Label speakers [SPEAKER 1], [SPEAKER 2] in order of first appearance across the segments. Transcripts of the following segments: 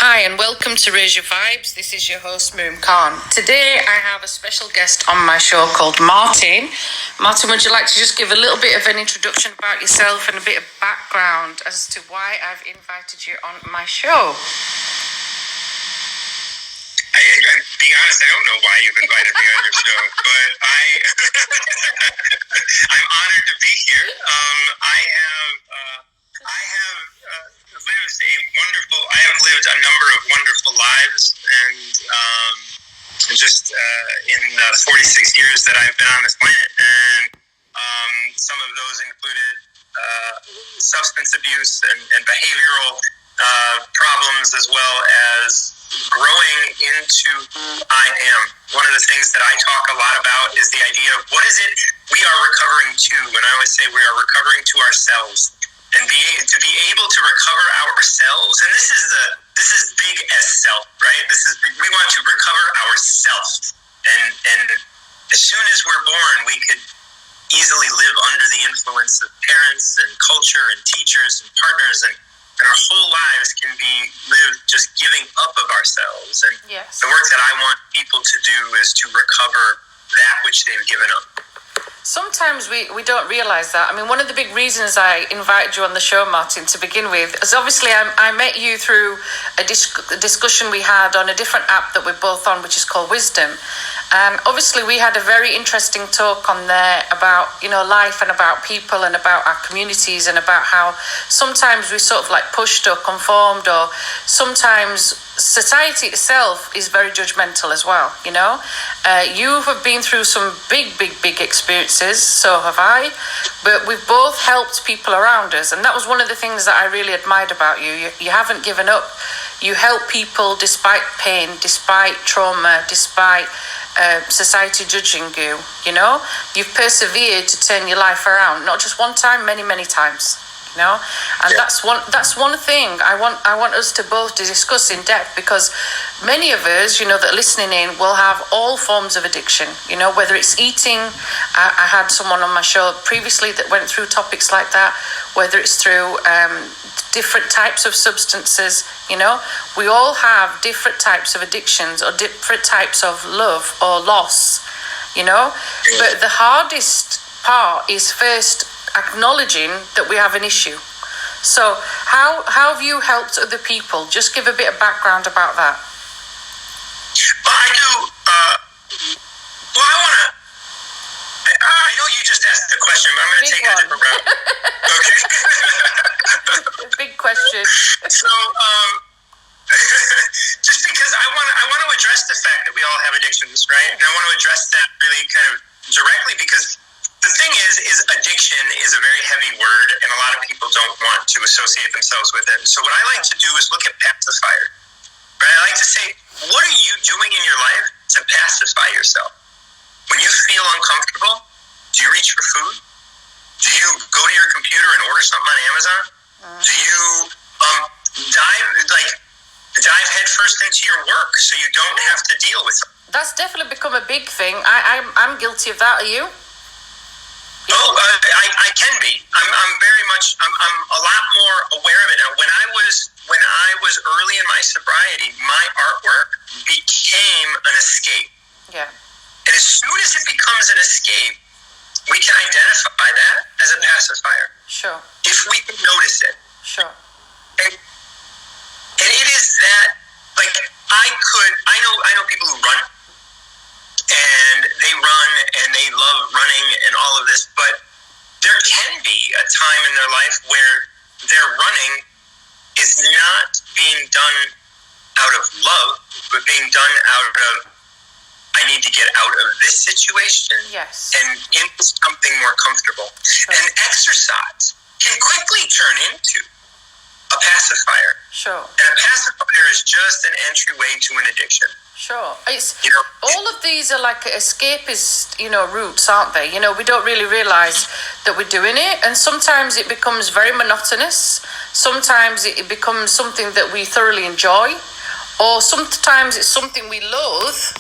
[SPEAKER 1] Hi and welcome to Raise Your Vibes. This is your host Moom Khan. Today I have a special guest on my show called Martin. Martin, would you like to just give a little bit of an introduction about yourself and a bit of background as to why I've invited you on my show?
[SPEAKER 2] To be honest, I don't know why you've invited me on your show, but I'm honored to be here. I have lived a number of wonderful lives, and just in the 46 years that I've been on this planet, and some of those included substance abuse and behavioral problems, as well as growing into who I am. One of the things that I talk a lot about is the idea of what is it we are recovering to, and I always say we are recovering to ourselves. And to be able to recover ourselves, and this is big S self, right? We want to recover ourselves, and as soon as we're born, we could easily live under the influence of parents and culture and teachers and partners, and our whole lives can be lived just giving up of ourselves. And
[SPEAKER 1] yes.
[SPEAKER 2] The work that I want people to do is to recover that which they've given up.
[SPEAKER 1] Sometimes we don't realize that. I mean, one of the big reasons I invited you on the show, Martin, to begin with, is obviously I met you through a discussion we had on a different app that we're both on, which is called Wisdom. And obviously we had a very interesting talk on there about, life and about people and about our communities and about how sometimes we sort of like pushed or conformed, or sometimes society itself is very judgmental as well, You have been through some big experiences, so have I, but we've both helped people around us, and that was one of the things that I really admired about you. You haven't given up. You help people despite pain, despite trauma, despite society judging you, You've persevered to turn your life around, not just one time, many times. And that's one thing I want us to both discuss in depth, because many of us, that are listening in, will have all forms of addiction, whether it's eating. I had someone on my show previously that went through topics like that, whether it's through different types of substances. We all have different types of addictions or different types of love or loss, but the hardest part is first acknowledging that we have an issue. So how have you helped other people? Just give a bit of background about that.
[SPEAKER 2] Well, I do. I know you just asked the question, but I'm going to take it a different route. Okay.
[SPEAKER 1] Big question.
[SPEAKER 2] So, just because I want to address the fact that we all have addictions, right? And I want to address that really kind of directly, because the thing is addiction is a very heavy word, and a lot of people don't want to associate themselves with it. So what I like to do is look at pacifier. Right? I like to say, what are you doing in your life to pacify yourself? When you feel uncomfortable, do you reach for food? Do you go to your computer and order something on Amazon? Do you dive headfirst into your work so you don't have to deal with it?
[SPEAKER 1] That's definitely become a big thing. I'm guilty of that. Are you?
[SPEAKER 2] Oh, I can be. I'm very much. I'm a lot more aware of it now. When I was early in my sobriety, my artwork became an escape.
[SPEAKER 1] Yeah.
[SPEAKER 2] And as soon as it becomes an escape, we can identify that as a pacifier.
[SPEAKER 1] Sure.
[SPEAKER 2] If we can notice it.
[SPEAKER 1] Sure.
[SPEAKER 2] And it is that, like, I know people who run. And they run and they love running and all of this, but there can be a time in their life where their running is not being done out of love, but being done out of, I need to get out of this situation.
[SPEAKER 1] Yes.
[SPEAKER 2] And into something more comfortable. Sure. And exercise can quickly turn into a pacifier.
[SPEAKER 1] Sure.
[SPEAKER 2] And a pacifier is just an entryway to an addiction.
[SPEAKER 1] Sure. It's all of these are like escapist, routes, aren't they? We don't really realize that we're doing it, and sometimes it becomes very monotonous. Sometimes it becomes something that we thoroughly enjoy, or sometimes it's something we loathe,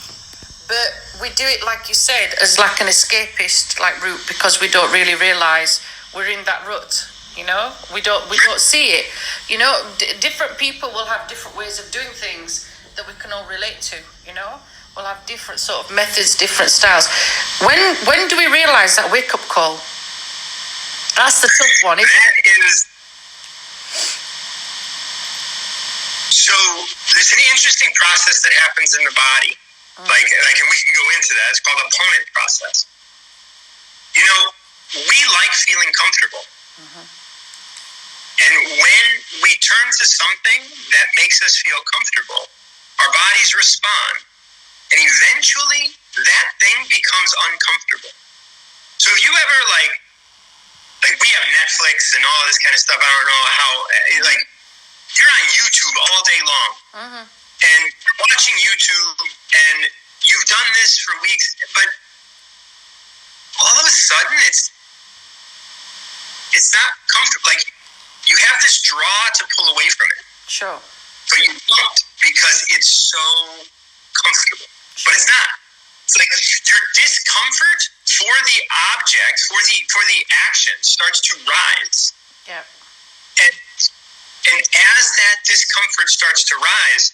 [SPEAKER 1] but we do it, like you said, as like an escapist route, because we don't really realize we're in that rut. You know, we don't see it. You know, different people will have different ways of doing things that we can all relate to. You know, we'll have different sort of methods, different styles. When do we realize that wake up call? That's the tough one, isn't it?
[SPEAKER 2] So there's an interesting process that happens in the body. Like, and we can go into that. It's called opponent process. You know, we like feeling comfortable. And when we turn to something that makes us feel comfortable, our bodies respond. And eventually, that thing becomes uncomfortable. So if you ever, like we have Netflix and all this kind of stuff, I don't know how, like, you're on YouTube all day long. And you're watching YouTube, and you've done this for weeks, but all of a sudden, it's not comfortable. Like, you have this draw to pull away from it.
[SPEAKER 1] Sure.
[SPEAKER 2] But you don't, because it's so comfortable. But it's not. It's like your discomfort for the object, for the action starts to rise.
[SPEAKER 1] Yeah.
[SPEAKER 2] And as that discomfort starts to rise,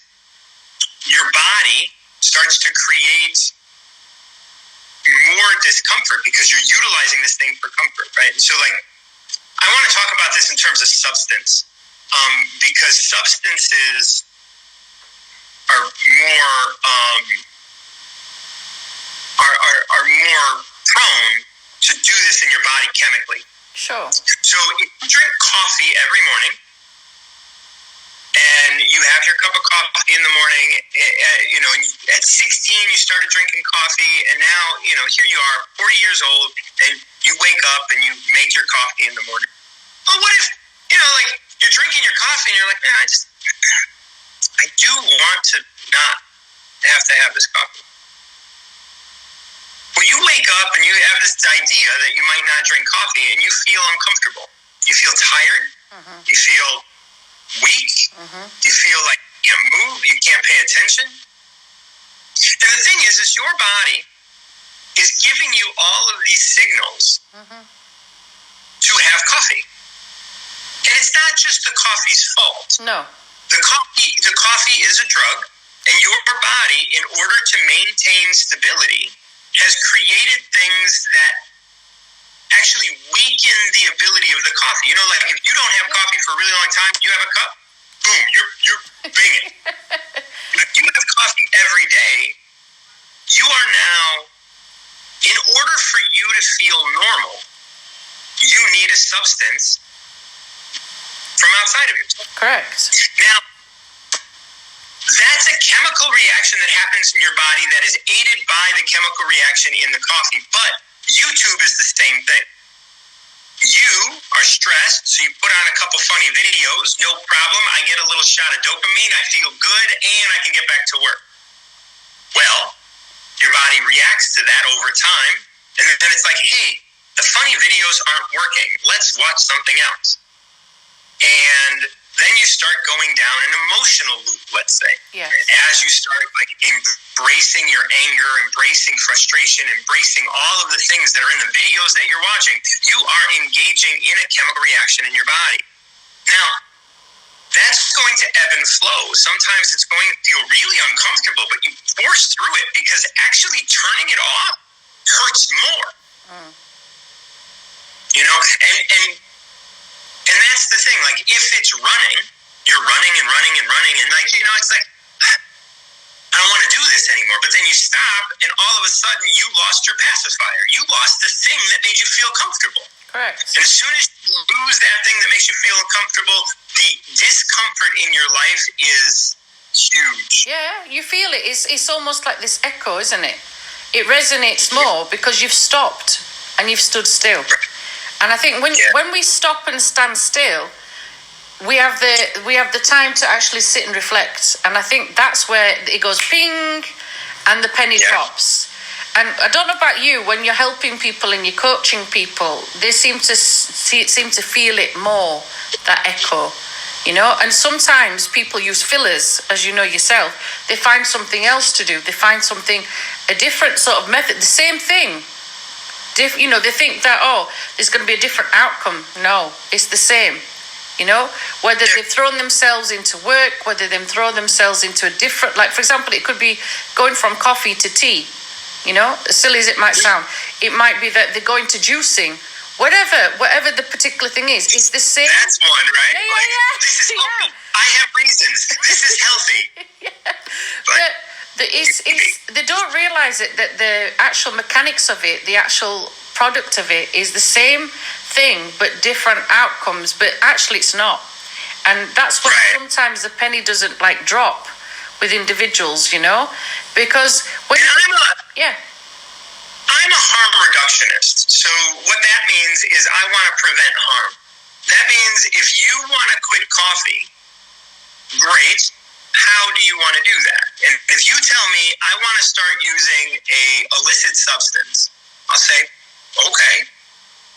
[SPEAKER 2] your body starts to create more discomfort because you're utilizing this thing for comfort, right? And so, like, I want to talk about this in terms of substance, because substances are more prone to do this in your body chemically.
[SPEAKER 1] Sure.
[SPEAKER 2] So if you drink coffee every morning, and you have your cup of coffee in the morning, you know, at 16 you started drinking coffee, and now, you know, here you are, 40 years old, and you wake up and you make your coffee in the morning. Well, what if, you know, like, you're drinking your coffee and you're like, man, I do want to not have to have this coffee. Well, you wake up and you have this idea that you might not drink coffee, and you feel uncomfortable. You feel tired. You feel weak. You feel like you can't move. You can't pay attention. And the thing is your body is giving you all of these signals to have coffee. And it's not just the coffee's fault.
[SPEAKER 1] No.
[SPEAKER 2] The coffee is a drug, and your body, in order to maintain stability, has created things that actually weaken the ability of the coffee. You know, like, if you don't have coffee for a really long time, you have a cup, boom, you're binging. If you have coffee every day, you are now, in order for you to feel normal, you need a substance from outside of yourself.
[SPEAKER 1] Correct.
[SPEAKER 2] Now, that's a chemical reaction that happens in your body that is aided by the chemical reaction in the coffee. But YouTube is the same thing. You are stressed, so you put on a couple funny videos, no problem. I get a little shot of dopamine, I feel good, and I can get back to work. Well, your body reacts to that over time, and then it's like, hey, the funny videos aren't working. Let's watch something else. And then you start going down an emotional loop, let's say.
[SPEAKER 1] Yes.
[SPEAKER 2] As you start, like, embracing your anger, embracing frustration, embracing all of the things that are in the videos that you're watching, you are engaging in a chemical reaction in your body. Now, that's going to ebb and flow. Sometimes it's going to feel really uncomfortable, but you force through it, because actually turning it off hurts more. You know, and that's the thing. Like, if it's running, you're running and running and running, and, like, you know, it's like, I don't want to do this anymore. But then you stop, and all of a sudden you lost your pacifier. You lost the thing that made you feel comfortable.
[SPEAKER 1] Correct.
[SPEAKER 2] And as soon as you lose that thing that makes you feel comfortable, the discomfort in your life is huge.
[SPEAKER 1] Yeah, you feel it. It's almost like this echo, isn't it? It resonates more because you've stopped and you've stood still. And I think when we stop and stand still, we have the time to actually sit and reflect. And I think that's where it goes ping, and the penny drops. And I don't know about you, when you're helping people and you're coaching people, they seem to feel it more, that echo, you know. And sometimes people use fillers, as you know yourself. They find something else to do. They find a different sort of method, the same thing, They think that, oh, there's going to be a different outcome. No, it's the same. Whether they've thrown themselves into work, whether they've thrown themselves into a different, like, for example, it could be going from coffee to tea, as silly as it might sound. It might be that they're going to juicing, whatever the particular thing is, it's the same.
[SPEAKER 2] That's one, right?
[SPEAKER 1] Yeah.
[SPEAKER 2] This is healthy. I have reasons. This is healthy.
[SPEAKER 1] They don't realize it, that the actual mechanics of it, the actual product of it is the same thing but different outcomes, but actually it's not. And that's when sometimes the penny doesn't drop with individuals, because when
[SPEAKER 2] I'm a harm reductionist. So what that means is I want to prevent harm. That means if you want to quit coffee, great. How do you want to do that? And if you tell me I want to start using a illicit substance, I'll say, okay,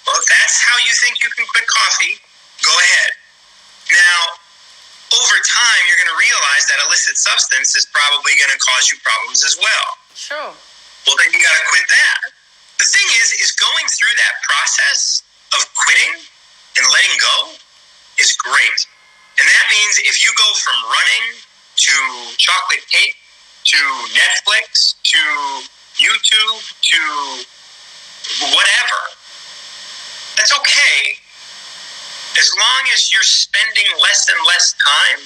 [SPEAKER 2] well, if that's how you think you can quit coffee, go ahead. Now, over time, you're going to realize that illicit substance is probably going to cause you problems as well.
[SPEAKER 1] Sure.
[SPEAKER 2] Well, then you got to quit that. The thing is going through that process of quitting and letting go is great. And that means if you go from running to chocolate cake, to Netflix, to YouTube, to whatever, that's okay, as long as you're spending less and less time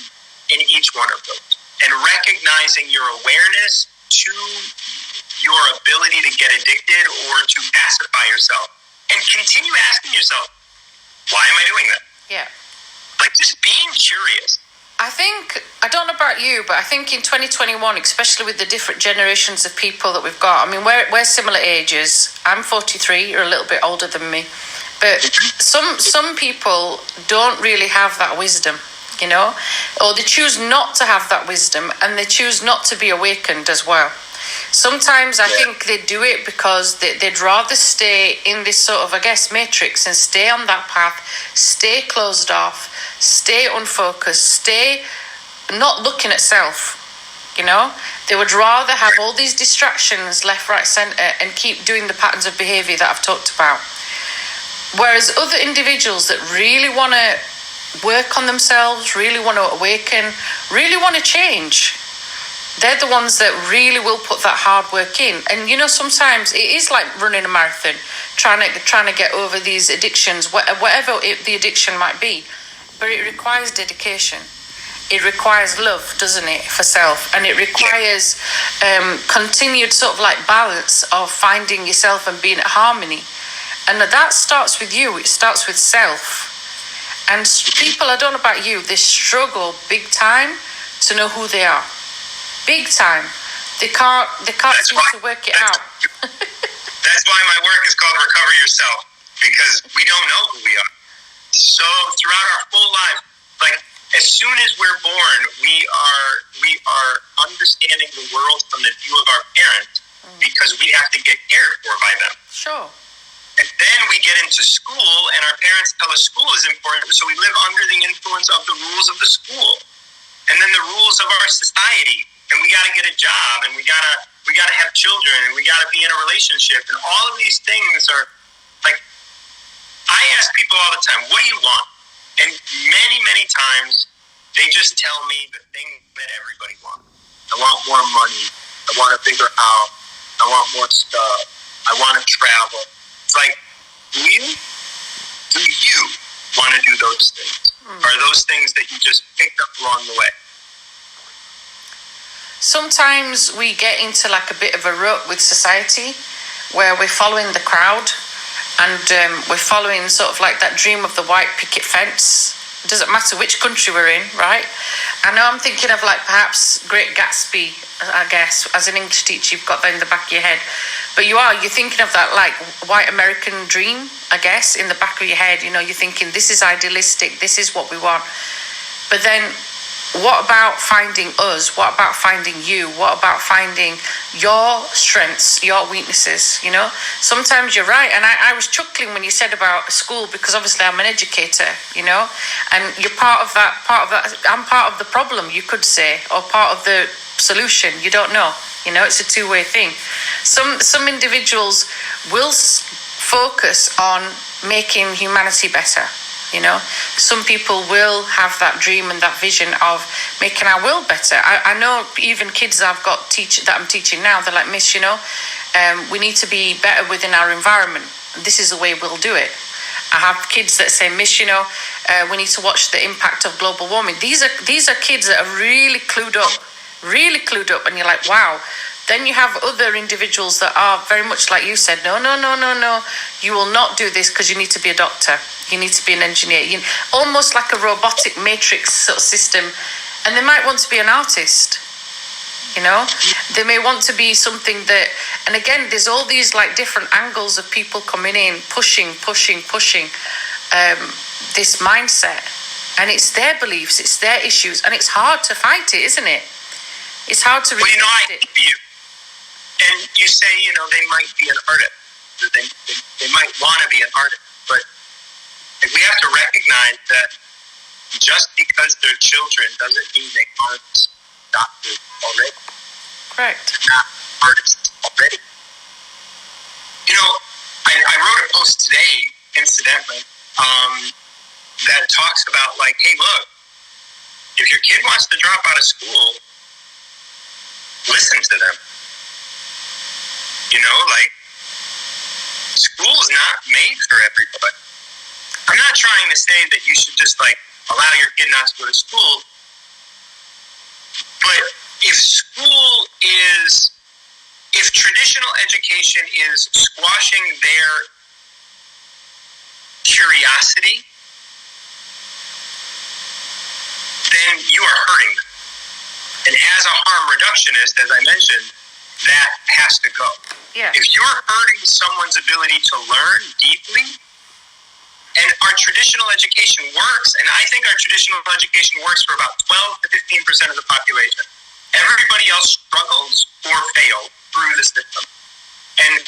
[SPEAKER 2] in each one of those and recognizing your awareness to your ability to get addicted or to pacify yourself, and continue asking yourself, why am I doing that?
[SPEAKER 1] Yeah.
[SPEAKER 2] Just being curious.
[SPEAKER 1] I don't know about you, but I think in 2021, especially with the different generations of people that we've got, I mean, we're similar ages. I'm 43, you're a little bit older than me. But some people don't really have that wisdom, or they choose not to have that wisdom, and they choose not to be awakened as well. Sometimes I think they do it because they'd rather stay in this sort of, I guess, matrix and stay on that path, stay closed off, stay unfocused, stay not looking at self, They would rather have all these distractions left, right, centre and keep doing the patterns of behaviour that I've talked about. Whereas other individuals that really want to work on themselves, really want to awaken, really want to change, they're the ones that really will put that hard work in. And sometimes it is like running a marathon, trying to get over these addictions, whatever the addiction might be. But it requires dedication. It requires love, doesn't it, for self? And it requires continued sort of balance of finding yourself and being at harmony. And that starts with you. It starts with self. And people, I don't know about you, they struggle big time to know who they are. Big time. They can't seem to work it out.
[SPEAKER 2] That's why my work is called Recover Yourself, because we don't know who we are. So throughout our whole life, as soon as we're born, we are understanding the world from the view of our parents, because we have to get cared for by them.
[SPEAKER 1] Sure.
[SPEAKER 2] And then we get into school, and our parents tell us school is important, so we live under the influence of the rules of the school, and then the rules of our society. And we got to get a job, and we got to have children, and we got to be in a relationship, and all of these things are I ask people all the time, what do you want? And many, many times they just tell me the thing that everybody wants. I want more money. I want a bigger house. I want more stuff. I want to travel. It's do you want to do those things? Or are those things that you just picked up along the way?
[SPEAKER 1] Sometimes we get into a bit of a rut with society where we're following the crowd, and we're following sort of that dream of the white picket fence. It doesn't matter which country we're in, right? I know I'm thinking of perhaps Great Gatsby, I guess. As an English teacher, you've got that in the back of your head. But you're thinking of that white American dream, I guess, in the back of your head. You're thinking, this is idealistic, this is what we want. But then what about finding us? What about finding you? What about finding your strengths, your weaknesses? Sometimes you're right. And I was chuckling when you said about school, because obviously I'm an educator, and you're part of that. I'm part of the problem, you could say, or part of the solution. You don't know. It's a two-way thing. Some individuals will focus on making humanity better. Some people will have that dream and that vision of making our world better. I know even kids I've got that I'm teaching now, they're like, Miss, we need to be better within our environment. This is the way we'll do it. I have kids that say, Miss, we need to watch the impact of global warming. These are kids that are really clued up, and you're like, wow. Then you have other individuals that are very much like you said, no, you will not do this because you need to be a doctor, you need to be an engineer, almost like a robotic matrix sort of system. And they might want to be an artist, they may want to be something that, and again, there's all these like different angles of people coming in, pushing this mindset, and it's their beliefs, it's their issues, and it's hard to fight it, isn't it? It's hard to resist it.
[SPEAKER 2] And you say, they might be an artist. They might want to be an artist. But we have to recognize that just because they're children doesn't mean they aren't doctors already.
[SPEAKER 1] Correct.
[SPEAKER 2] They're not artists already. I wrote a post today, incidentally, that talks about like, hey, look, if your kid wants to drop out of school, listen to them. School's not made for everybody. I'm not trying to say that you should just allow your kid not to go to school. But if traditional education is squashing their curiosity, then you are hurting them. And as a harm reductionist, as I mentioned, that has to go.
[SPEAKER 1] Yeah.
[SPEAKER 2] If you're hurting someone's ability to learn deeply, and our traditional education works, and I think our traditional education works for about 12 to 15% of the population. Everybody else struggles or fails through the system. And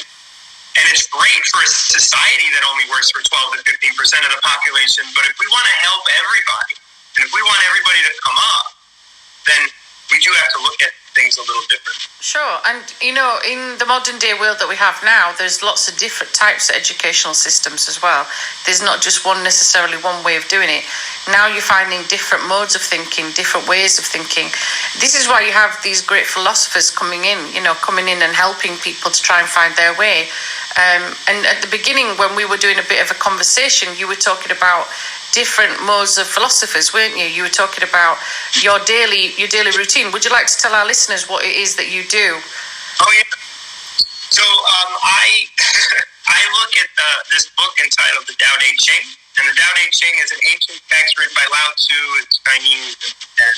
[SPEAKER 2] it's great for a society that only works for 12 to 15% of the population, but if we want to help everybody, and if we want everybody to come up, then we do have to look at things a little different.
[SPEAKER 1] Sure, and in the modern day world that we have now, there's lots of different types of educational systems as well. There's not just necessarily one way of doing it. Now you're finding different modes of thinking, different ways of thinking. This is why you have these great philosophers coming in and helping people to try and find their way. And at the beginning, when we were doing a bit of a conversation, you were talking about different modes of philosophers, weren't you? You were talking about your daily routine. Would you like to tell our listeners what it is that you do?
[SPEAKER 2] Oh, yeah. So I look at this book entitled The Tao Te Ching, and the Tao Te Ching is an ancient text written by Lao Tzu. It's Chinese, and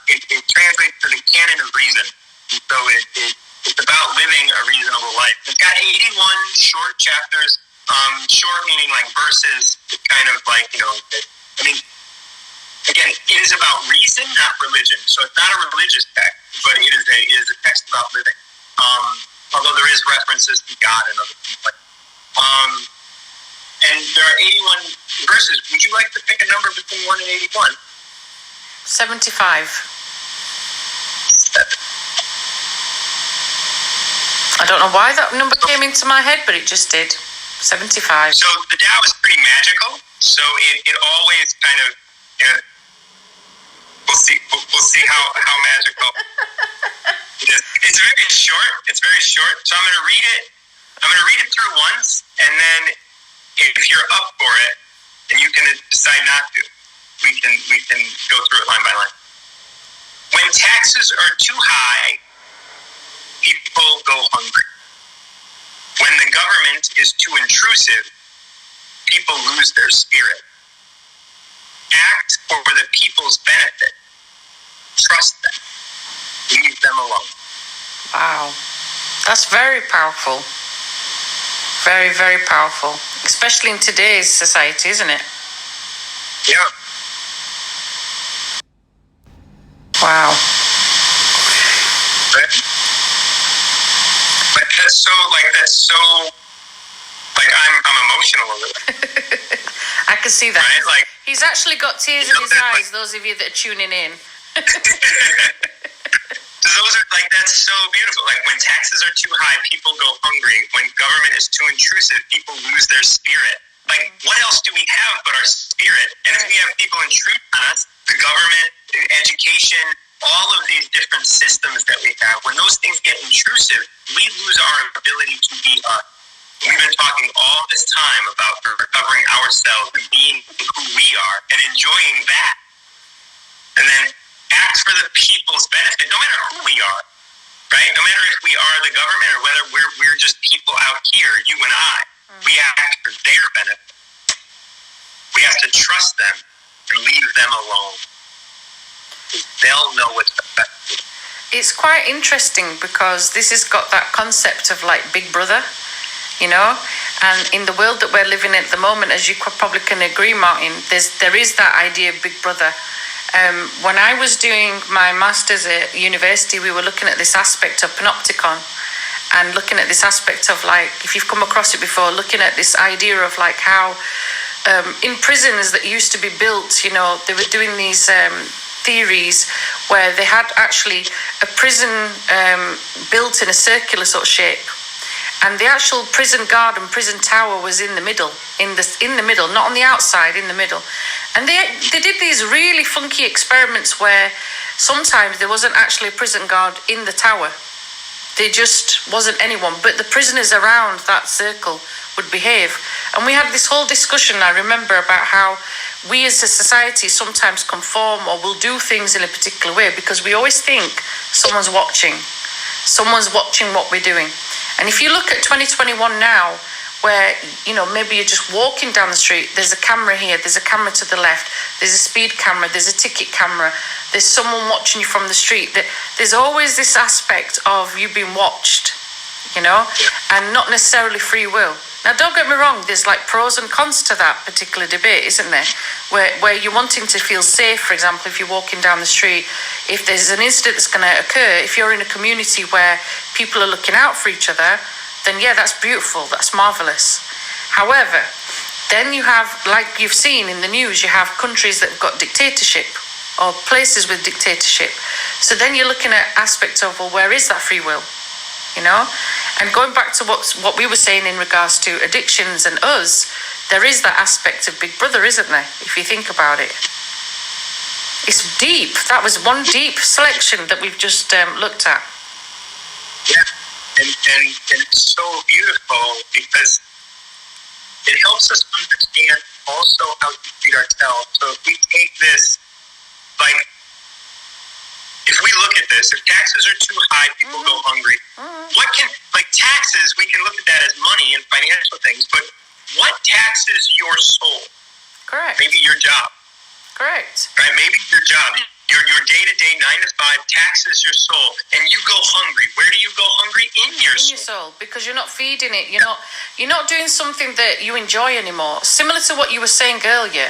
[SPEAKER 2] it translates to the canon of reason. And so it's about living a reasonable life. It's got 81 short chapters. Short meaning like verses, kind of like, again, it is about reason, not religion. So it's not a religious text, but it is a text about living. Although there is references to God and other things like that. And there are 81 verses. Would you like to pick a number between 1 and 81?
[SPEAKER 1] 75.
[SPEAKER 2] 7.
[SPEAKER 1] I don't know why that number came into my head, but it just did. 75.
[SPEAKER 2] So the Tao is pretty magical. So it always kind of, we'll see how magical it is. It's very short. So I'm going to read it through once, and then if you're up for it, and you can decide not to, we can go through it line by line. When taxes are too high, people go hungry. When the government is too intrusive, people lose their spirit. Act for the people's benefit. Trust them. Leave them alone.
[SPEAKER 1] Wow. That's very powerful. Very, very powerful. Especially in today's society, isn't it?
[SPEAKER 2] Yeah.
[SPEAKER 1] Wow.
[SPEAKER 2] But that's so I'm emotional a little.
[SPEAKER 1] I can see that.
[SPEAKER 2] Right? Like,
[SPEAKER 1] he's actually got tears in his eyes, those of you that are tuning in.
[SPEAKER 2] So those are that's so beautiful. Like when taxes are too high, people go hungry. When government is too intrusive, people lose their spirit. Like, what else do we have but our spirit? And if we have people intrude on us, the government, education, all of these different systems that we have, when those things get intrusive, we lose our ability to be us. We've been talking all this time about recovering ourselves and being who we are and enjoying that. And then act for the people's benefit, no matter who we are, right? No matter if we are the government or whether we're just people out here, you and I. We act for their benefit. We have to trust them and leave them alone. They'll know what's best.
[SPEAKER 1] It's quite interesting because this has got that concept of like Big Brother, you know, and in the world that we're living in at the moment, as you probably can agree, Martin, there is that idea of Big Brother. When I was doing my master's at university, we were looking at this aspect of panopticon and looking at this aspect of like, if you've come across it before, looking at this idea of like how in prisons that used to be built, you know, they were doing these theories where they had actually a prison built in a circular sort of shape, and the actual prison guard and prison tower was in the middle, in the middle, not on the outside, in the middle. And they did these really funky experiments where sometimes there wasn't actually a prison guard in the tower. There just wasn't anyone, but the prisoners around that circle would behave. And we had this whole discussion, I remember, about how we as a society sometimes conform or will do things in a particular way because we always think someone's watching what we're doing. And if you look at 2021 now, where, you know, maybe you're just walking down the street, there's a camera here, there's a camera to the left, there's a speed camera, there's a ticket camera, there's someone watching you from the street. There's always this aspect of you being watched, you know, and not necessarily free will. Now, don't get me wrong, there's like pros and cons to that particular debate, isn't there? Where you're wanting to feel safe, for example, if you're walking down the street, if there's an incident that's going to occur, if you're in a community where people are looking out for each other, then yeah, that's beautiful, that's marvelous. However, then you have, like you've seen in the news, you have countries that have got dictatorship or places with dictatorship. So then you're looking at aspects of, well, where is that free will? You know? And going back to what we were saying in regards to addictions and us, there is that aspect of Big Brother, isn't there? If you think about it. It's deep. That was one deep selection that we've just looked at.
[SPEAKER 2] Yeah. And it's so beautiful because it helps us understand also how to treat ourselves. So if we take this, like, if we look at this, if taxes are too high, people go hungry. What can, like taxes, we can look at that as money and financial things, but what taxes your soul?
[SPEAKER 1] Correct.
[SPEAKER 2] Maybe your job.
[SPEAKER 1] Correct.
[SPEAKER 2] Right? Maybe your job. Your day-to-day 9 to 5 taxes your soul, and you go hungry. Where do you go hungry? In your soul,
[SPEAKER 1] because you're not feeding it. You're not doing something that you enjoy anymore. Similar to what you were saying earlier,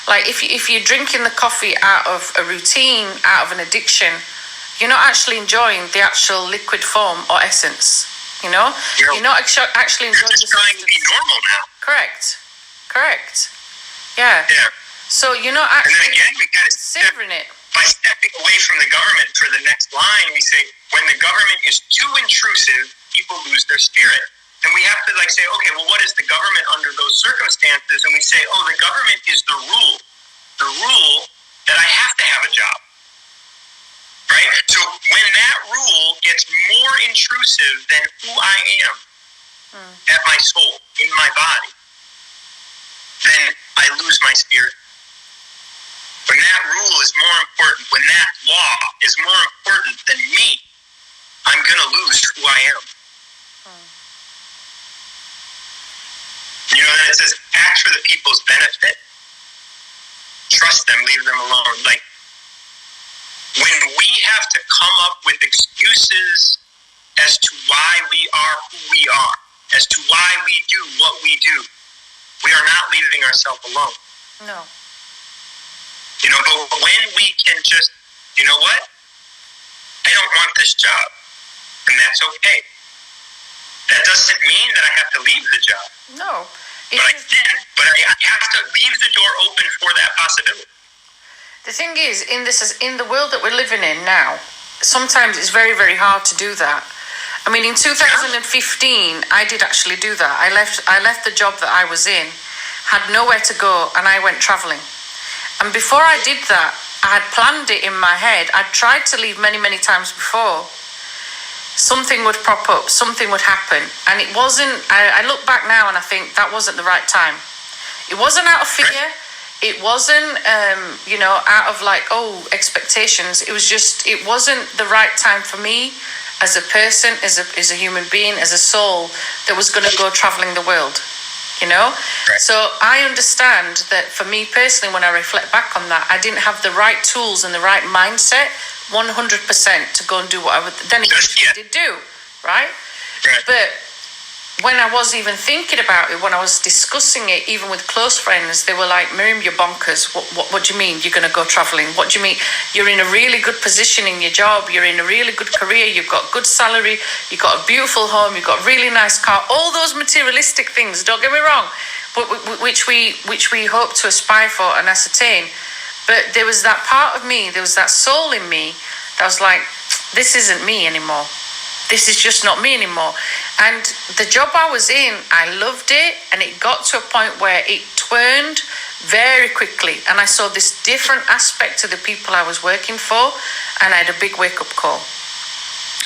[SPEAKER 1] like if you're drinking the coffee out of a routine, out of an addiction, you're not actually enjoying the actual liquid form or essence. You know, you're not actually enjoying.
[SPEAKER 2] You're just trying to be normal now.
[SPEAKER 1] Correct. Yeah. So you're not actually.
[SPEAKER 2] And then again, we got to
[SPEAKER 1] savoring it.
[SPEAKER 2] By stepping away from the government for the next line, we say, when the government is too intrusive, people lose their spirit. And we have to like say, okay, well, what is the government under those circumstances? And we say, oh, the government is the rule that I have to have a job. Right? So when that rule gets more intrusive than who I am at my soul, in my body, then I lose my spirit. When that rule is more important, when that law is more important than me, I'm going to lose who I am. You know, then it says, act for the people's benefit. Trust them, leave them alone. Like, when we have to come up with excuses as to why we are who we are, as to why we do what we do, we are not leaving ourselves alone.
[SPEAKER 1] No.
[SPEAKER 2] You know, but when we can just, you know what? I don't want this job. And that's okay. That doesn't mean that I have to leave the job.
[SPEAKER 1] No.
[SPEAKER 2] But I can. But I have to leave the door open for that possibility.
[SPEAKER 1] The thing is, in the world that we're living in now, sometimes it's very, very hard to do that. I mean, in 2015, I did actually do that. I left the job that I was in, had nowhere to go, and I went traveling. And before I did that, I had planned it in my head. I'd tried to leave many, many times before. Something would prop up, something would happen. And it wasn't, I look back now and I think that wasn't the right time. It wasn't out of fear. It wasn't, out of like, expectations. It was just, it wasn't the right time for me as a person, as a human being, as a soul that was going to go traveling the world, So I understand that for me personally, when I reflect back on that, I didn't have the right tools and the right mindset 100% to go and do what I would then eventually did do, right? But when I was even thinking about it, when I was discussing it, even with close friends, they were like, Miriam, you're bonkers. What do you mean you're going to go traveling? What do you mean? You're in a really good position in your job. You're in a really good career. You've got good salary. You've got a beautiful home. You've got a really nice car. All those materialistic things, don't get me wrong, but which we hope to aspire for and ascertain. But there was that part of me, there was that soul in me that was like, this isn't me anymore. This is just not me anymore. And the job I was in, I loved it. And it got to a point where it turned very quickly. And I saw this different aspect to the people I was working for. And I had a big wake-up call.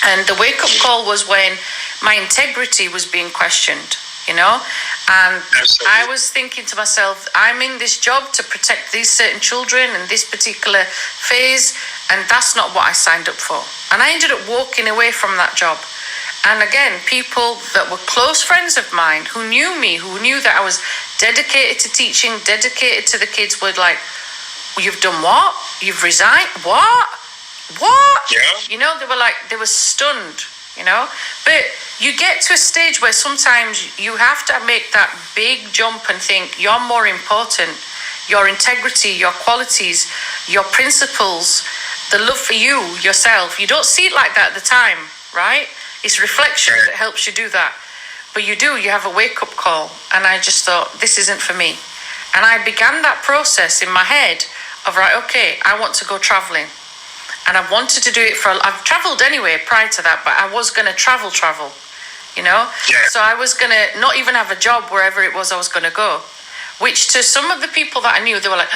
[SPEAKER 1] And the wake-up call was when my integrity was being questioned, And absolutely. I was thinking to myself, I'm in this job to protect these certain children in this particular phase, and that's not what I signed up for. And I ended up walking away from that job. And again, people that were close friends of mine who knew me, who knew that I was dedicated to teaching, dedicated to the kids, were like, well, you've done what? You've resigned? What? Yeah. They were stunned. But you get to a stage where sometimes you have to make that big jump and think you're more important. Your integrity, your qualities, your principles, the love for you, yourself. You don't see it like that at the time, right? It's reflection that helps you do that. But you have a wake-up call. And I just thought, this isn't for me. And I began that process in my head of, right, okay, I want to go traveling. And I wanted to do it I've travelled anyway prior to that, but I was going to travel, Yeah. So I was going to not even have a job wherever it was I was going to go, which to some of the people that I knew, they were like,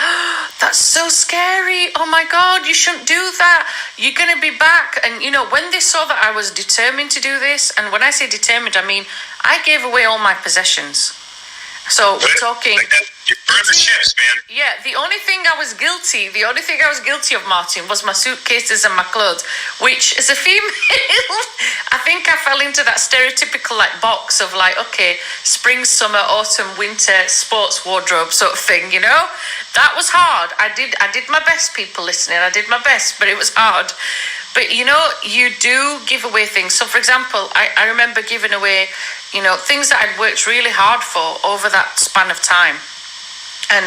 [SPEAKER 1] that's so scary. Oh my God, you shouldn't do that. You're going to be back. And, when they saw that I was determined to do this, and when I say determined, I mean, I gave away all my possessions. So we're talking.
[SPEAKER 2] You burned the ships, man.
[SPEAKER 1] Yeah, the only thing I was guilty of, Martin, was my suitcases and my clothes, which as a female, I think I fell into that stereotypical box of okay, spring, summer, autumn, winter, sports wardrobe sort of thing, That was hard. I did my best, people listening. I did my best, but it was hard. But, you do give away things. So, for example, I remember giving away, things that I'd worked really hard for over that span of time. And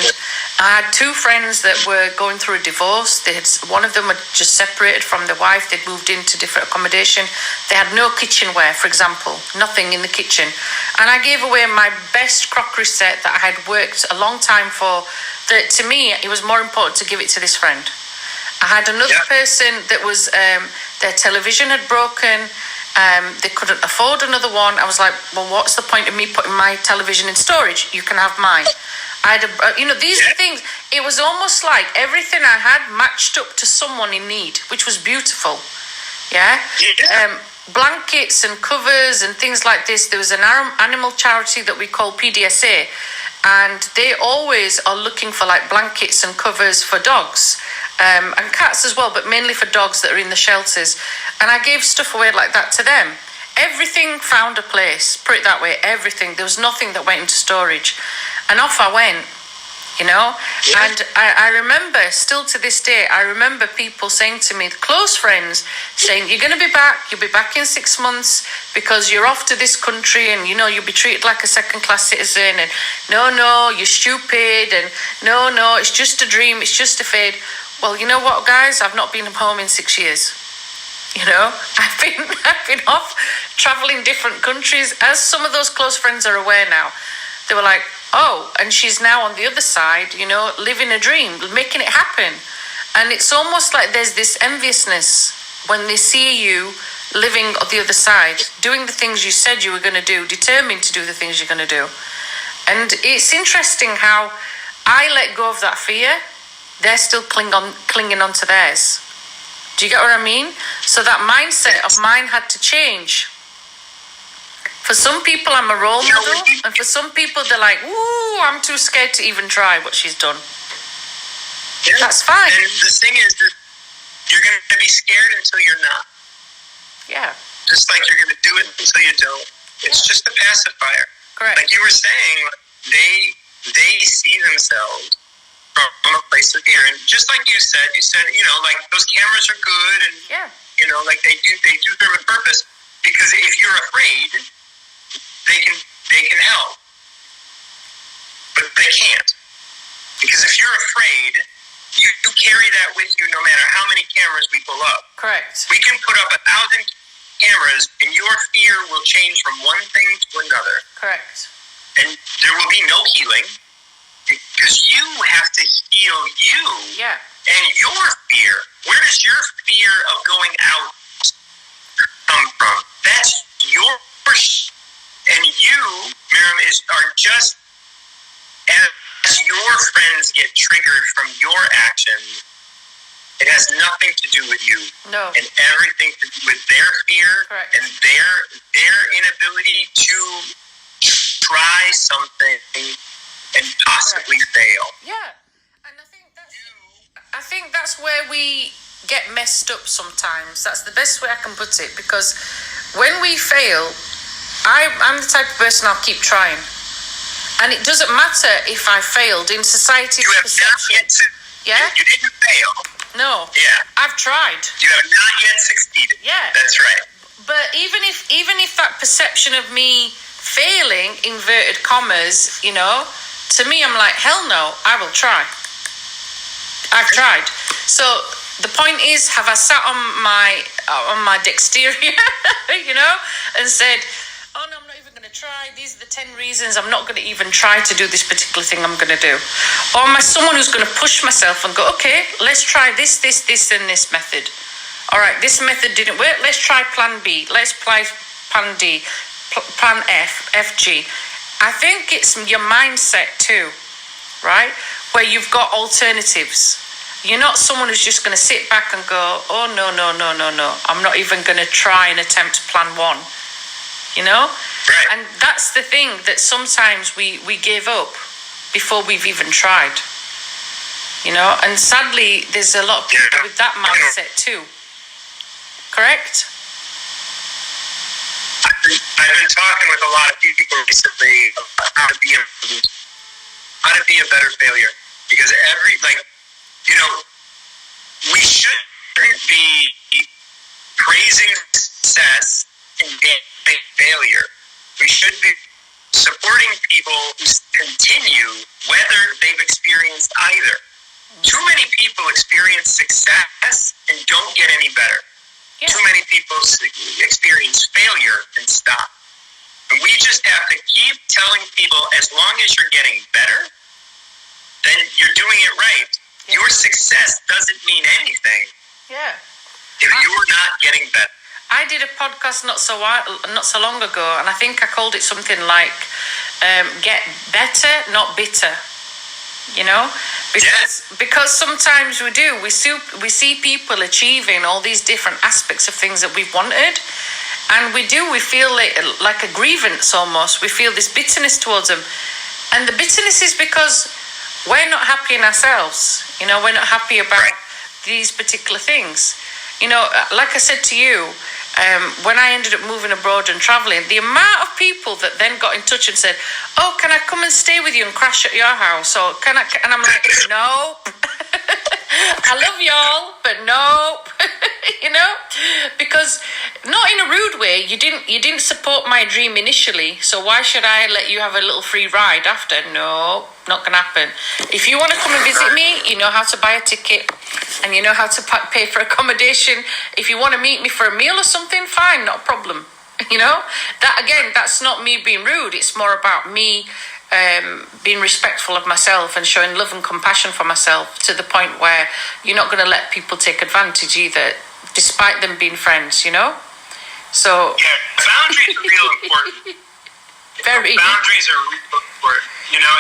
[SPEAKER 1] I had two friends that were going through a divorce. One of them had just separated from the wife. They'd moved into different accommodation. They had no kitchenware, for example, nothing in the kitchen. And I gave away my best crockery set that I had worked a long time for. That to me, it was more important to give it to this friend. I had another person that was, their television had broken. They couldn't afford another one. I was like, well, what's the point of me putting my television in storage? You can have mine. I had these things. It was almost like everything I had matched up to someone in need, which was beautiful. Yeah. Blankets and covers and things like this. There was an animal charity that we call PDSA, and they always are looking for blankets and covers for dogs. And cats as well, but mainly for dogs that are in the shelters. And I gave stuff away like that to them. Everything found a place, put it that way, everything. There was nothing that went into storage. And off I went, Yeah. And I remember, still to this day, I remember people saying to me, close friends, saying, you're going to be back, you'll be back in 6 months because you're off to this country and, you'll be treated like a second-class citizen. And no, you're stupid. And no, it's just a dream, it's just a fade. Well, you know what, guys? I've not been home in 6 years. I've been off traveling different countries, as some of those close friends are aware now. They were like, oh, and she's now on the other side, living a dream, making it happen. And it's almost like there's this enviousness, when they see you living on the other side, doing the things you said you were going to do, determined to do the things you're going to do. And it's interesting how I let go of that fear. They're still clinging on to theirs. Do you get what I mean? So that mindset of mine had to change. For some people, I'm a role model, and for some people, they're like, "Ooh, I'm too scared to even try what she's done."
[SPEAKER 2] Yeah.
[SPEAKER 1] That's fine.
[SPEAKER 2] And the thing is that you're going to be scared until you're not.
[SPEAKER 1] Yeah.
[SPEAKER 2] Just like you're going to do it until you don't. It's just a pacifier.
[SPEAKER 1] Correct.
[SPEAKER 2] Like you were saying, they see themselves from a place of fear. And just like you said, like those cameras are good, and like they do serve a purpose, because if you're afraid, they can help, but they can't, because if you're afraid, you carry that with you no matter how many cameras we pull up.
[SPEAKER 1] Correct.
[SPEAKER 2] We can put up 1,000 cameras, and your fear will change from one thing to another.
[SPEAKER 1] Correct.
[SPEAKER 2] And there will be no healing, because you have to heal you.
[SPEAKER 1] Yeah.
[SPEAKER 2] And your fear. Where does your fear of going out come from? That's your. And you, Miriam, are just, as your friends get triggered from your actions, it has nothing to do with you.
[SPEAKER 1] No.
[SPEAKER 2] And everything to do with their fear.
[SPEAKER 1] Correct.
[SPEAKER 2] And their inability to try something and possibly fail.
[SPEAKER 1] Yeah. And I think that's where we get messed up sometimes. That's the best way I can put it, because when we fail, I'm the type of person I'll keep trying. And it doesn't matter if I failed in society's perception. Yeah?
[SPEAKER 2] You didn't fail.
[SPEAKER 1] No.
[SPEAKER 2] Yeah.
[SPEAKER 1] I've tried.
[SPEAKER 2] You have not yet succeeded.
[SPEAKER 1] Yeah.
[SPEAKER 2] That's right.
[SPEAKER 1] But even if that perception of me failing, inverted commas, to me, I'm like, hell no, I will try. I've tried. So the point is, have I sat on my dexteria, and said, oh no, I'm not even going to try. These are the 10 reasons I'm not going to even try to do this particular thing I'm going to do. Or am I someone who's going to push myself and go, okay, let's try this, and this method. All right, this method didn't work. Let's try plan B. Let's try plan D, plan F, FG. I think it's your mindset too, right? Where you've got alternatives. You're not someone who's just going to sit back and go, oh, no. I'm not even going to try and attempt plan one.
[SPEAKER 2] Right.
[SPEAKER 1] And that's the thing that sometimes we give up before we've even tried. And sadly, there's a lot of people with that mindset too. Correct?
[SPEAKER 2] I've been talking with a lot of people recently about how to be a better failure, because we shouldn't be praising success and damning failure. We should be supporting people who continue whether they've experienced either. Too many people experience success and don't get any better. Yeah. Too many people experience failure and stop. And we just have to keep telling people, as long as you're getting better, then you're doing it right. Yeah. Your success doesn't mean anything.
[SPEAKER 1] Yeah.
[SPEAKER 2] If you're not getting better.
[SPEAKER 1] I did a podcast not so long ago, and I think I called it something like "Get Better, Not Bitter." Because sometimes we see people achieving all these different aspects of things that we've wanted, and we feel like a grievance almost. We feel this bitterness towards them, and the bitterness is because we're not happy in ourselves. We're not happy about these particular things. Like I said to you, when I ended up moving abroad and traveling, the amount of people that then got in touch and said, oh, can I come and stay with you and crash at your house? Or can I? And I'm like, no. I love y'all, but no. Because not in a rude way, you didn't support my dream initially, so why should I let you have a little free ride after? No, not gonna happen. If you want to come and visit me, you know how to buy a ticket and you know how to pay for accommodation. If you want to meet me for a meal or something, fine, not a problem. That's not me being rude. It's more about me being respectful of myself and showing love and compassion for myself, to the point where you're not going to let people take advantage either. despite them being friends, you know? So
[SPEAKER 2] yeah, boundaries are real important.
[SPEAKER 1] very.
[SPEAKER 2] Boundaries are real important, you know,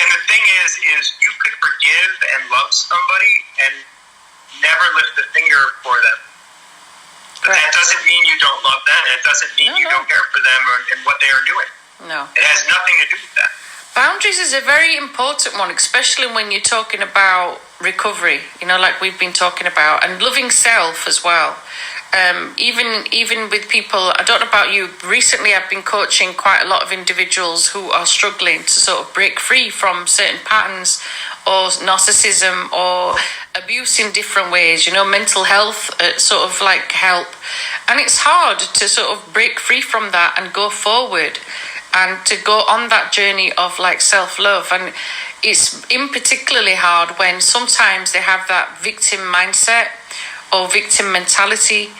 [SPEAKER 2] and the thing is you could forgive and love somebody and never lift a finger for them. But that doesn't mean you don't love them. It doesn't mean you don't care for them and what they are doing.
[SPEAKER 1] No.
[SPEAKER 2] It has nothing to do with that.
[SPEAKER 1] Boundaries is a very important one, especially when you're talking about recovery, you know, like we've been talking about, and loving self as well. Even with people, I don't know about you, recently I've been coaching quite a lot of individuals who are struggling to sort of break free from certain patterns or narcissism or abuse in different ways, you know, mental health sort of like help. And it's hard to sort of break free from that and go forward and to go on that journey of like self-love. And it's in particularly hard when sometimes they have that victim mindset or victim mentality,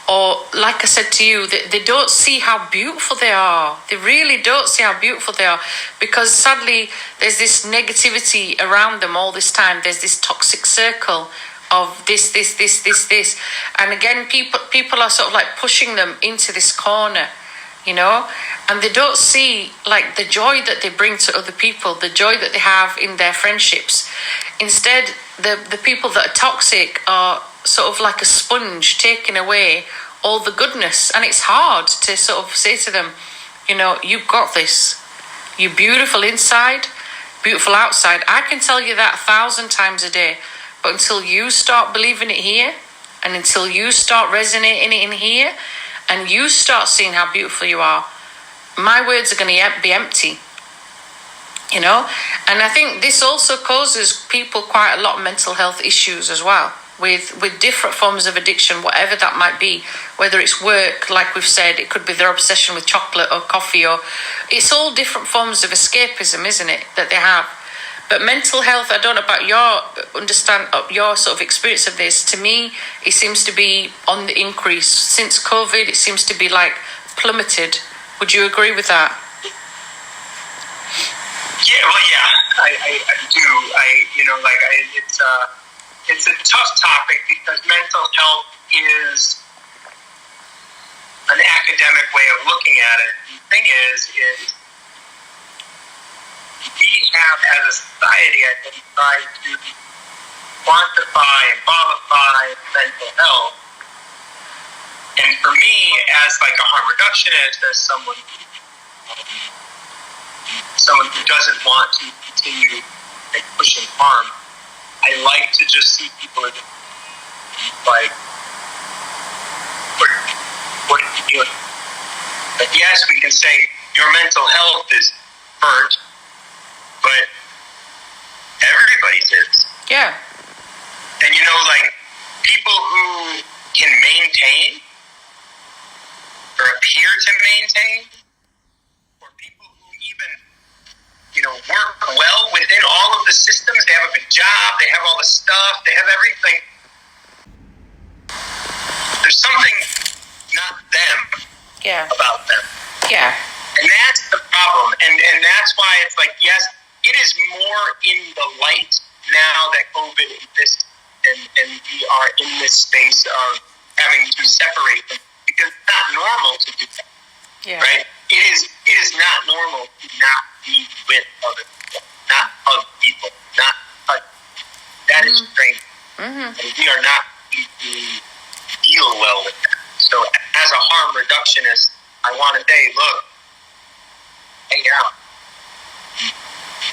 [SPEAKER 1] or like I said to you, they don't see how beautiful they are. They really don't see how beautiful they are, because sadly there's this negativity around them all this time. There's this toxic circle of this. And again, people are sort of like pushing them into this corner, you know, and they don't see like the joy that they bring to other people, the joy that they have in their friendships. Instead, the people that are toxic are sort of like a sponge taking away all the goodness. And it's hard to sort of say to them, you know, you've got this. You're beautiful inside, beautiful outside. I can tell you that 1,000 times a day. But until you start believing it here, and until you start resonating it in here, and you start seeing how beautiful you are, my words are going to be empty, you know. And I think this also causes people quite a lot of mental health issues as well, with different forms of addiction, whatever that might be, whether it's work, like we've said, it could be their obsession with chocolate or coffee, or it's all different forms of escapism, isn't it, that they have. But mental health, I don't know about your sort of experience of this. To me, it seems to be on the increase. Since COVID, it seems to be like plummeted. Would you agree with that?
[SPEAKER 2] Yeah, well, yeah, I do. It's a tough topic because mental health is an academic way of looking at it. The thing is we have, as a society, I think, tried to quantify and qualify mental health. And for me, as like a harm reductionist, as someone who doesn't want to continue like pushing harm, I like to just see people as like, what are you doing? But yes, we can say your mental health is hurt, but everybody's is.
[SPEAKER 1] Yeah.
[SPEAKER 2] And you know, like, people who can maintain or appear to maintain, or people who even, you know, work well within all of the systems, they have a big job, they have all the stuff, they have everything. There's something not them about them.
[SPEAKER 1] Yeah.
[SPEAKER 2] And that's the problem. And that's why it's like, yes, it is more in the light now that COVID exists and we are in this space of having to separate them, because it's not normal to do that.
[SPEAKER 1] Yeah.
[SPEAKER 2] Right? It is not normal to not be with other people, not hug people, not touch. That is strange. Mm-hmm. And we are not going to deal well with that. So as a harm reductionist, I want to say, look, hang out.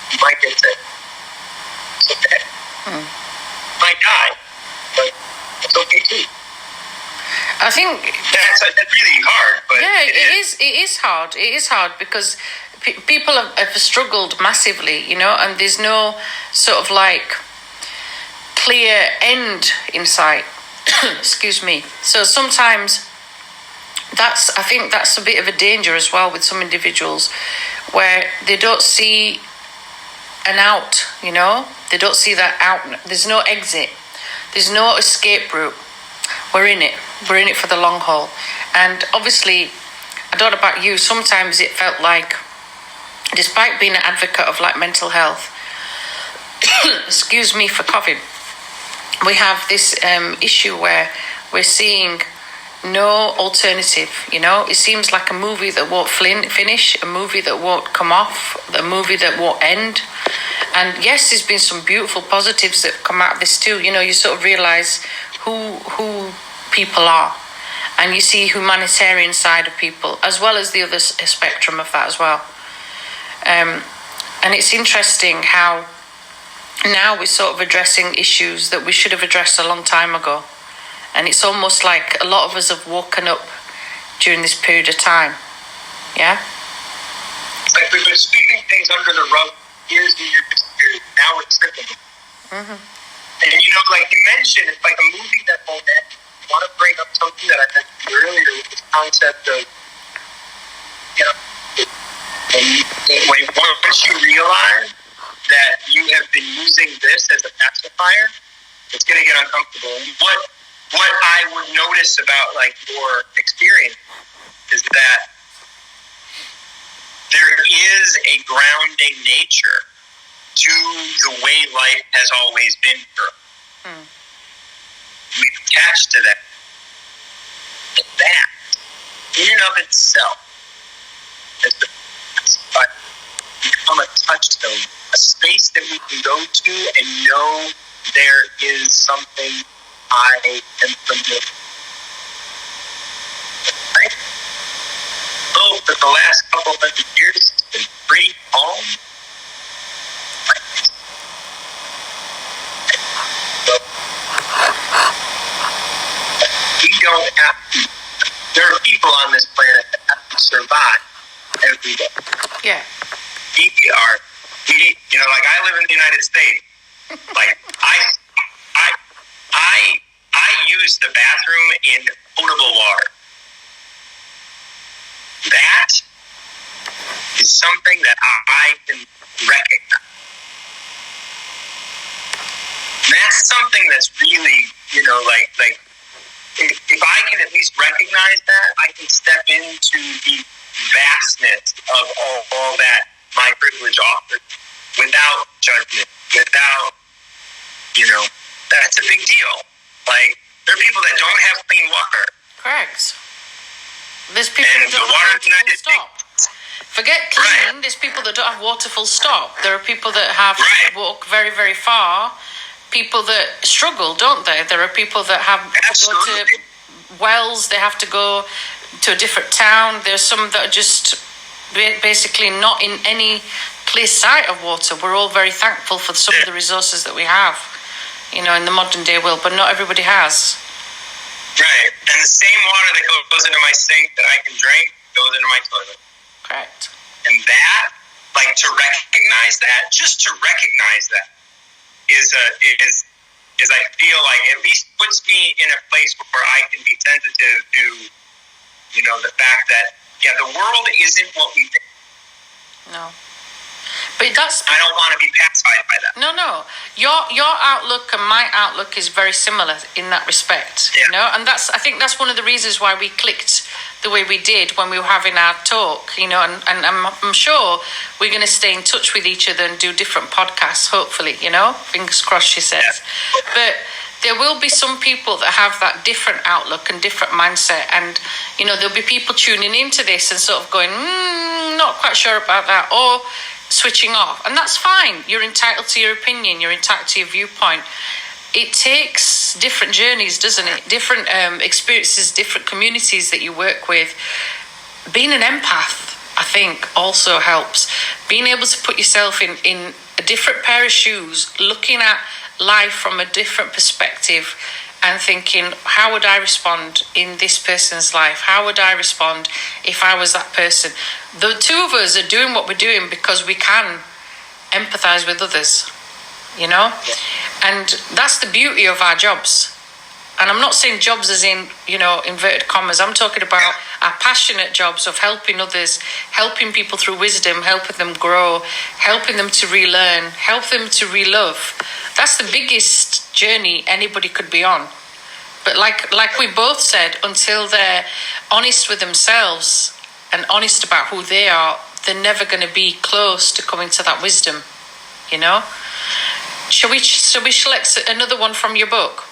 [SPEAKER 2] You might get sick. It's okay. You might die, but it's okay too.
[SPEAKER 1] I think
[SPEAKER 2] that's really hard. But
[SPEAKER 1] yeah, it is hard. It is hard because people have struggled massively, you know, and there's no sort of like clear end in sight. Excuse me. So sometimes I think that's a bit of a danger as well with some individuals, where they don't see an out, you know, they don't see that out. There's no exit. There's no escape route. We're in it for the long haul. And obviously, I don't know about you, sometimes it felt like, despite being an advocate of like mental health, excuse me for coughing, we have this issue where we're seeing no alternative. It seems like a movie that won't finish, a movie that won't come off, a movie that won't end. And yes, there's been some beautiful positives that come out of this too. You sort of realise who people are, and you see humanitarian side of people as well as the other spectrum of that as well. And it's interesting how now we're sort of addressing issues that we should have addressed a long time ago. And it's almost like a lot of us have woken up during this period of time. Yeah?
[SPEAKER 2] Like we've been sweeping things under the rug years and years. Now we're tripping.
[SPEAKER 1] Mm-hmm.
[SPEAKER 2] And like you mentioned, it's like a movie that won't end. I want to bring up something that I mentioned earlier with this concept of, once you realize that you have been using this as a pacifier, it's going to get uncomfortable. And what I would notice about like your experience is that there is a grounding nature to the way life has always been for us. We attach to that. And that, in and of itself, has become a touchstone, a space that we can go to and know there is something I am familiar with. Right? So for the last couple hundred years, it's been pretty calm. We don't have to. There are people on this planet that have to survive every day.
[SPEAKER 1] Yeah.
[SPEAKER 2] Like I live in the United States. Like I use the bathroom in potable water. That is something that I can recognize. And that's something that's really, like if I can at least recognize that, I can step into the vastness of all that my privilege offers without judgment, without, that's a big deal. Like, there are people that don't have clean water.
[SPEAKER 1] Correct. There's people
[SPEAKER 2] and
[SPEAKER 1] that don't
[SPEAKER 2] the water
[SPEAKER 1] have water full stop. Forget clean,
[SPEAKER 2] Right.
[SPEAKER 1] There's people that don't have water full stop. There are people that have
[SPEAKER 2] Right.
[SPEAKER 1] to walk very, very far. People that struggle, don't they? There are people that have
[SPEAKER 2] Absolutely.
[SPEAKER 1] to go to wells, they have to go to a different town. There's some that are just basically not in any clear sight of water. We're all very thankful for some of the resources that we have, in the modern day world, but not everybody has.
[SPEAKER 2] Right. And the same water that goes into my sink that I can drink goes into my toilet.
[SPEAKER 1] Correct.
[SPEAKER 2] And that, like, to recognize that, just to recognize that is I feel like at least puts me in a place where I can be sensitive to, the fact that, the world isn't what we think.
[SPEAKER 1] No. But that's...
[SPEAKER 2] I don't want to be pacified by that.
[SPEAKER 1] No. Your outlook and my outlook is very similar in that respect, and I think that's one of the reasons why we clicked the way we did when we were having our talk, and I'm sure we're going to stay in touch with each other and do different podcasts, hopefully, fingers crossed, she says. Yeah. But there will be some people that have that different outlook and different mindset, and there'll be people tuning into this and sort of going, not quite sure about that, or switching off, and that's fine. You're entitled to your opinion, you're entitled to your viewpoint. It takes different journeys, doesn't it? Different experiences, different communities that you work with. Being an empath, I think, also helps. Being able to put yourself in a different pair of shoes, looking at life from a different perspective and thinking, how would I respond in this person's life? How would I respond if I was that person? The two of us are doing what we're doing because we can empathize with others, And that's the beauty of our jobs. And I'm not saying jobs as in, inverted commas. I'm talking about our passionate jobs of helping others, helping people through wisdom, helping them grow, helping them to relearn, help them to relove. That's the biggest journey anybody could be on. But like we both said, until they're honest with themselves and honest about who they are, they're never going to be close to coming to that wisdom, Shall we select another one from your book?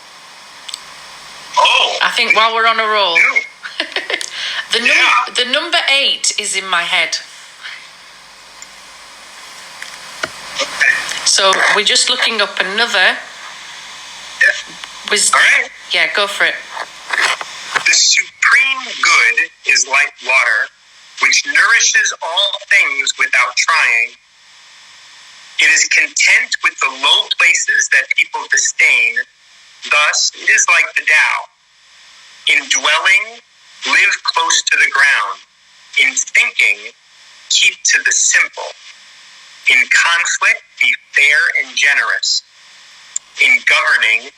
[SPEAKER 2] Oh.
[SPEAKER 1] I think while we're on a roll.
[SPEAKER 2] Yeah.
[SPEAKER 1] The number 8 is in my head.
[SPEAKER 2] Okay.
[SPEAKER 1] So we're just looking up another wisdom.
[SPEAKER 2] All right.
[SPEAKER 1] Yeah, go for it.
[SPEAKER 2] The supreme good is like water, which nourishes all things without trying. It is content with the low places that people disdain. Thus, it is like the Tao. In dwelling, live close to the ground. In thinking, keep to the simple. In conflict, be fair and generous. In governing,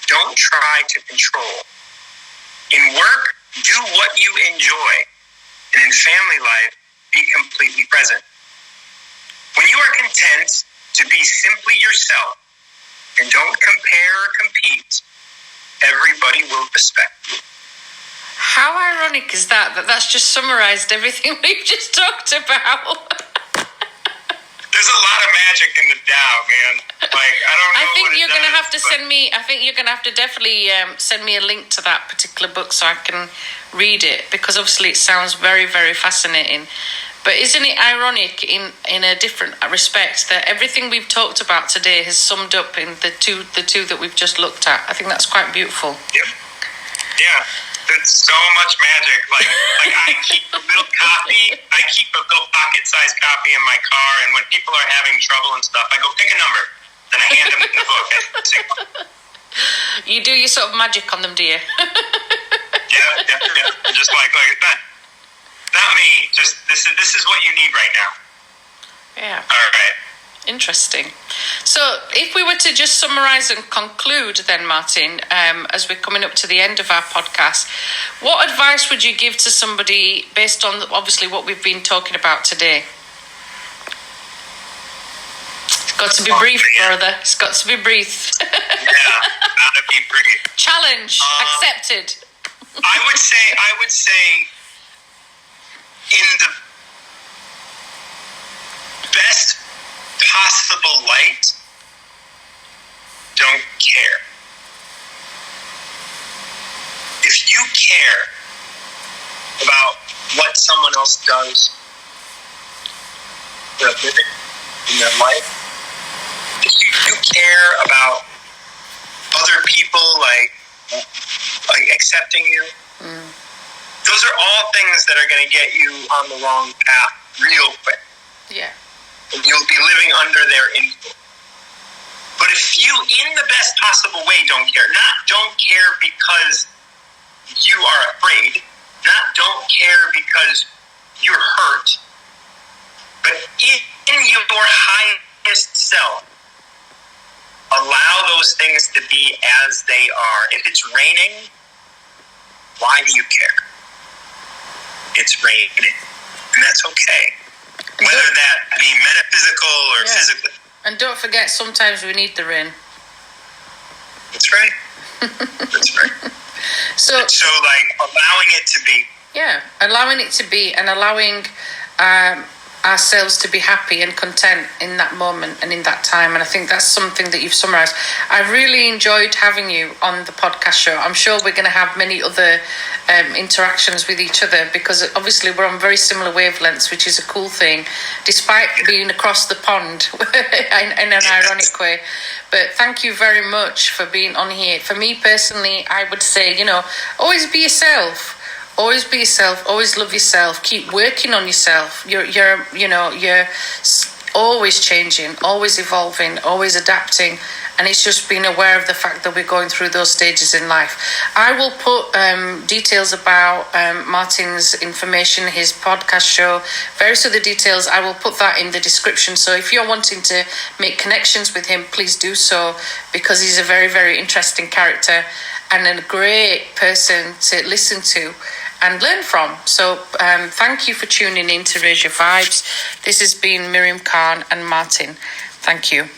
[SPEAKER 2] don't try to control. In work, do what you enjoy. And in family life, be completely present. When you are content to be simply yourself and don't compare or compete, everybody will respect you.
[SPEAKER 1] How ironic is that that's just summarized everything we've just talked about?
[SPEAKER 2] There's a lot of magic in the Tao, man. Like, I don't know.
[SPEAKER 1] I think
[SPEAKER 2] what
[SPEAKER 1] you're
[SPEAKER 2] it
[SPEAKER 1] going to
[SPEAKER 2] does,
[SPEAKER 1] have to
[SPEAKER 2] but
[SPEAKER 1] send me, I think you're going to have to definitely send me a link to that particular book so I can read it, because obviously it sounds very, very fascinating. But isn't it ironic in a different respect that everything we've talked about today has summed up in the two that we've just looked at? I think that's quite beautiful.
[SPEAKER 2] Yep. Yeah. There's so much magic. Like I keep a little copy. I keep a little pocket-sized copy in my car, and when people are having trouble and stuff, I go, pick a number. Then I hand them the book.
[SPEAKER 1] You do your sort of magic on them, do you?
[SPEAKER 2] Yeah. Just like not me. Just this is what you need right now.
[SPEAKER 1] Yeah.
[SPEAKER 2] All right.
[SPEAKER 1] Interesting. So if we were to just summarize and conclude then, Martin, as we're coming up to the end of our podcast, what advice would you give to somebody based on obviously what we've been talking about today? It's got to be brief, brother. It's got to be brief.
[SPEAKER 2] Yeah, gotta be brief.
[SPEAKER 1] Challenge accepted.
[SPEAKER 2] I would say in the best possible light, don't care. If you care about what someone else does for a living in their life, if you care about other people like accepting you, those are all things that are going to get you on the wrong path real quick.
[SPEAKER 1] Yeah.
[SPEAKER 2] And you'll be living under their influence. But if you, in the best possible way, don't care because you are afraid, don't care because you're hurt, but in your highest self, allow those things to be as they are. If it's raining, why do you care? It's raining, and that's okay. Whether that be metaphysical or physically.
[SPEAKER 1] And don't forget, sometimes we need the rain.
[SPEAKER 2] That's right. That's right.
[SPEAKER 1] So
[SPEAKER 2] like allowing it to be.
[SPEAKER 1] Yeah, allowing it to be and allowing ourselves to be happy and content in that moment and in that time. And I think that's something that you've summarized. I really enjoyed having you on the podcast show. I'm sure we're going to have many other interactions with each other, because obviously we're on very similar wavelengths, which is a cool thing, despite being across the pond in an ironic way. But thank you very much for being on here. For me personally, I would say, always be yourself. Always be yourself. Always love yourself. Keep working on yourself. You're always changing, always evolving, always adapting, and it's just being aware of the fact that we're going through those stages in life. I will put details about Martin's information, his podcast show, various other details. I will put that in the description. So if you're wanting to make connections with him, please do so, because he's a very, very interesting character and a great person to listen to and learn from. So thank you for tuning in to Raise Your Vibes. This has been Miriam Khan and Martin. Thank you.